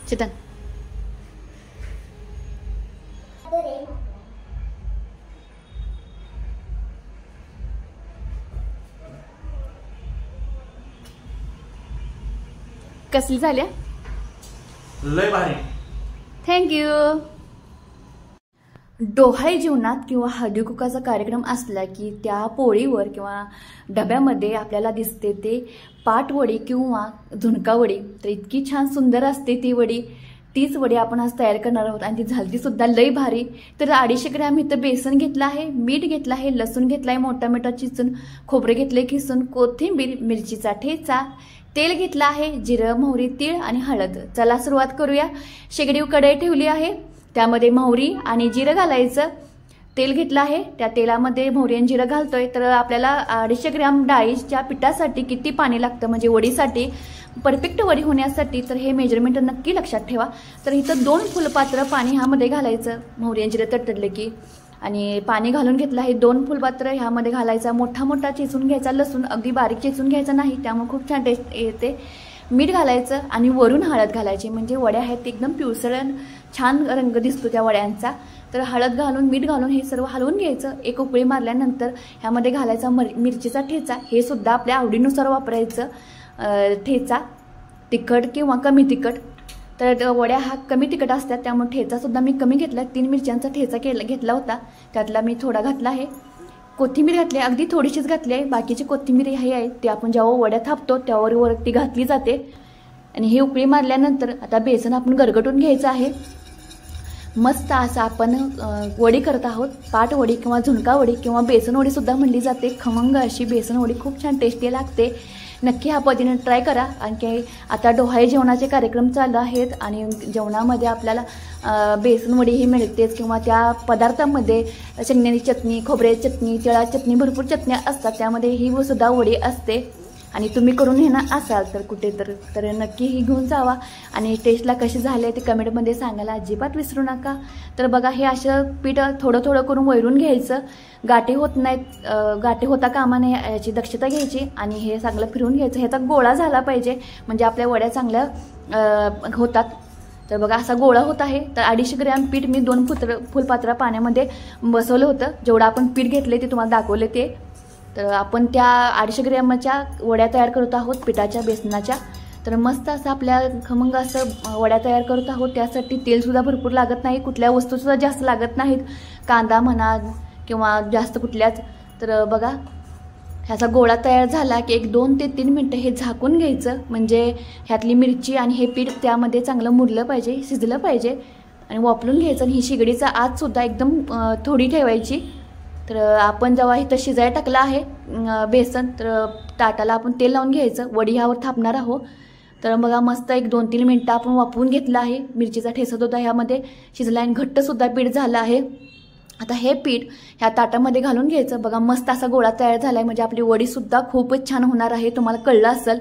चेतन कसली झाल्या? लय भारी. थँक्यू. डोहाळे जेवणात किंवा हळदी कुंकाचा कार्यक्रम असला की त्या पोळीवर किंवा डब्यामध्ये आपल्याला दिसते ते पाटवडी किंवा झुणकावडी. तर इतकी छान सुंदर असते ती वडी. तीच वडी आपण आज तयार करणार आहोत आणि ती झालती सुद्धा लय भारी. तर 250 ग्रॅम इथं बेसन घेतलं आहे, मीठ घेतलं आहे, लसूण घेतलाय मोठा मोठा चिचून, खोबरे घेतले किसून, कोथिंबीर, मिरचीचा ठेचा, तेल घेतलं आहे, जिरं, मोहरी, तीळ आणि हळद. चला सुरुवात करूया. शेगडी कढई ठेवली आहे, त्यामध्ये मोहरी आणि जिरं घालायचं. तेल घेतलं आहे, त्या तेलामध्ये मोहरी आणि जिरं घालतोय. तर आपल्याला 250 ग्रॅम डाळीच्या पिठासाठी किती पाणी लागतं म्हणजे वडीसाठी परफेक्ट वडी होण्यासाठी, तर हे मेजरमेंट नक्की लक्षात ठेवा. तर इथं 2 फुलपात्र पाणी ह्यामध्ये घालायचं मोहरी आणि जिरं तडतडले की. आणि पाणी घालून घेतलं आहे 2 फुलपात्र. ह्यामध्ये घालायचा मोठा मोठा चेचून घ्यायचा लसूण, अगदी बारीक चेचून घ्यायचा नाही, त्यामुळे खूप छान टेस्ट येते. मीठ घालायचं आणि वरून हळद घालायची, म्हणजे वड्या आहेत एकदम पिवसळ छान रंग दिसतो त्या वड्यांचा. तर हळद घालून मीठ घालून हे सर्व हलवून घ्यायचं. एक उकळी मारल्यानंतर ह्यामध्ये घालायचा मिरचीचा ठेचा. हे सुद्धा आपल्या आवडीनुसार वापरायचं ठेचा, तिखट किंवा कमी तिखट. तर वड्या हा कमी तिखट असतात त्यामुळे ठेचा सुद्धा मी कमी घेतला. 3 मिरच्यांचा ठेचा घेतला होता, त्यातला मी थोडा घातला आहे. कोथिंबीर घातली, अगदी थोडीशीच घातली आहे. बाकीची कोथिंबीर ही आहे ती आपण जेव्हा वड्या थापतो त्यावर वरती घातली जाते. आणि हे उकळी मारल्यानंतर आता बेसन आपण गरगटून घ्यायचं आहे. मस्त असं आपण वडी करत आहोत. पाटवडी किंवा झुणका वडी किंवा बेसन वडी सुद्धा म्हणली जाते. खमंग अशी बेसन वडी खूप छान टेस्टी लागते. नक्की ह्या पद्धतीने ट्राय करा. आणखी आता डोहाळे जेवणाचे कार्यक्रम चालू आहेत आणि जेवणामध्ये आपल्याला बेसनवडी ही मिळतेच किंवा त्या पदार्थामध्ये शेंगदाण्याची चटणी, खोबऱ्याची चटणी, तिळाची चटणी, भरपूर चटण्या असतात. त्यामध्ये ही सुद्धा वडी असते. आणि तुम्ही करून घेणार असाल तर कुठे तर नक्की ही घेऊन जावा. आणि टेस्टला कशी झाले ते कमेंटमध्ये सांगायला अजिबात विसरू नका. तर बघा हे असं पीठ थोडं थोडं करून वैरून घ्यायचं. गाठी होत नाहीत, गाठी होता कामा नये याची दक्षता घ्यायची. आणि हे चांगलं फिरवून घ्यायचं. ह्याचा गोळा झाला पाहिजे म्हणजे आपल्या वड्या चांगल्या होतात. तर बघा असा गोळा होत आहे. तर 250 ग्रॅम पीठ मी 2 फुलपात्र पाण्यामध्ये बसवलं होतं. जेवढं आपण पीठ घेतले ते तुम्हाला दाखवले ते. तर आपण त्या 250 ग्रॅमच्या वड्या तयार करत आहोत पिठाच्या बेसनाच्या. तर मस्त असं आपल्या खमंग असं वड्या तयार करत आहोत. त्यासाठी तेलसुद्धा भरपूर लागत नाही, कुठल्या वस्तूसुद्धा जास्त लागत नाहीत, कांदा म्हणा किंवा जास्त कुठल्याच. तर बघा ह्याचा गोळा तयार झाला की 1 2 ते 3 मिनटं हे झाकून घ्यायचं. म्हणजे ह्यातली मिरची आणि हे पीठ त्यामध्ये चांगलं मुरलं पाहिजे, शिजलं पाहिजे. आणि वापरून घ्यायचं. आणि ही शेगडीचा आतसुद्धा एकदम थोडी ठेवायची. तर आपण जेव्हा इथं शिजायला टाकलं आहे बेसन, तर ताटाला आपण तेल लावून घ्यायचं. वडी ह्यावर थापणार आहोत. तर बघा मस्त 1 2 3 मिनटं आपण वापरून घेतलं आहे. मिरचीचा ठेचा सुद्धा ह्यामध्ये शिजला आणि घट्टसुद्धा पीठ झालं आहे. आता हे पीठ ह्या ताटामध्ये घालून घ्यायचं. बघा मस्त असा गोळा तयार झाला आहे, म्हणजे आपली वडीसुद्धा खूपच छान होणार आहे. तुम्हाला कळलं असेल.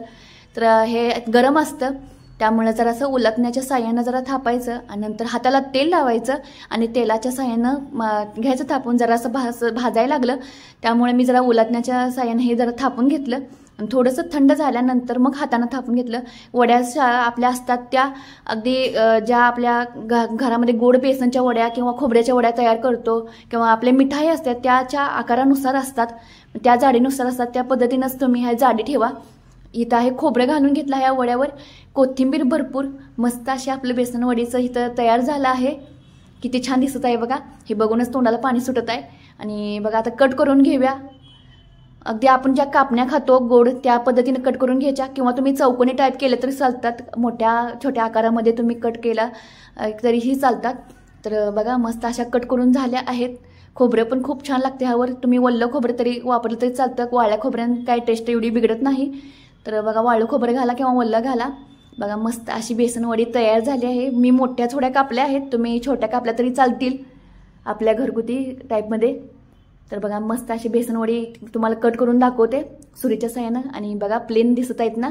तर हे गरम असतं त्यामुळे जरासं उलटण्याच्या साह्यानं जरा थापायचं आणि नंतर हाताला तेल लावायचं आणि तेलाच्या साह्यानं घ्यायचं थापून. जरासं भाजायला लागलं त्यामुळे मी जरा उलटण्याच्या साह्यानं हे जरा थापून घेतलं. आणि थोडंसं थंड झाल्यानंतर मग हातानं थापून घेतलं. वड्या आपल्या असतात त्या अगदी ज्या आपल्या घरामध्ये गोड बेसनच्या वड्या किंवा खोबऱ्याच्या वड्या तयार करतो किंवा आपल्या मिठाई असतात त्याच्या आकारानुसार असतात, त्या जाडीनुसार असतात. त्या पद्धतीनंच तुम्ही ह्या जाडी ठेवा. इथं आहे खोबरं घालून घेतलं ह्या वड्यावर, कोथिंबीर भरपूर. मस्त अशी आपलं बेसन वडीचं इथं तयार झालं आहे. किती छान दिसत आहे बघा. हे बघूनच तोंडाला पाणी सुटत आहे. आणि बघा आता कट करून घेऊया. अगदी आपण ज्या कापण्या खातो गोड त्या पद्धतीने कट करून घ्यायच्या किंवा तुम्ही चौकोनी टाईप केले तरी चालतात. मोठ्या छोट्या आकारामध्ये तुम्ही कट केला तरीही चालतात. तर बघा मस्त अशा कट करून झाल्या आहेत. खोबरं पण खूप छान लागते ह्यावर. तुम्ही वल्लं खोबरं तरी वापरलं तरी चालतं. वाळ्या खोबऱ्यानं काय टेस्ट एवढी बिघडत नाही. तर बघा वाळू खोबरं घाला किंवा वल्लं घाला. बघा मस्त अशी बेसनवडी तयार झाली आहे. मी मोठ्या थोड्या कापल्या आहेत, तुम्ही छोट्या कापल्या तरी चालतील आपल्या घरगुती टाईपमध्ये. तर बघा मस्त अशी बेसनवडी तुम्हाला कट करून दाखवते सुरीच्या साह्यानं. आणि बघा प्लेन दिसत आहेत ना.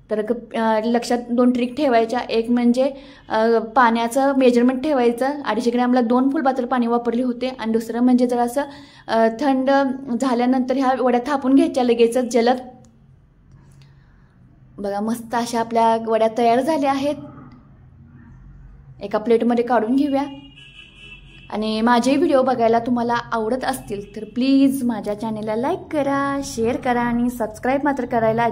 तर लक्षात 2 ट्रिक ठेवायच्या. एक म्हणजे पाण्याचं मेजरमेंट ठेवायचं. 250 ग्रॅमला 2 फुलपात्र पाणी वापरले होते. आणि दुसरं म्हणजे जरासं थंड झाल्यानंतर ह्या वड्या थापून घ्यायच्या लगेचच जलद. बघा मस्त अशा आपल्या वड्या तयार झाल्या आहेत. एका प्लेटमध्ये काढून घेऊया. आणि माझे व्हिडिओ बघायला तुम्हाला आवडत असतील तर प्लीज माझ्या चॅनेलला लाईक करा, शेअर करा आणि सबस्क्राईब मात्र करायला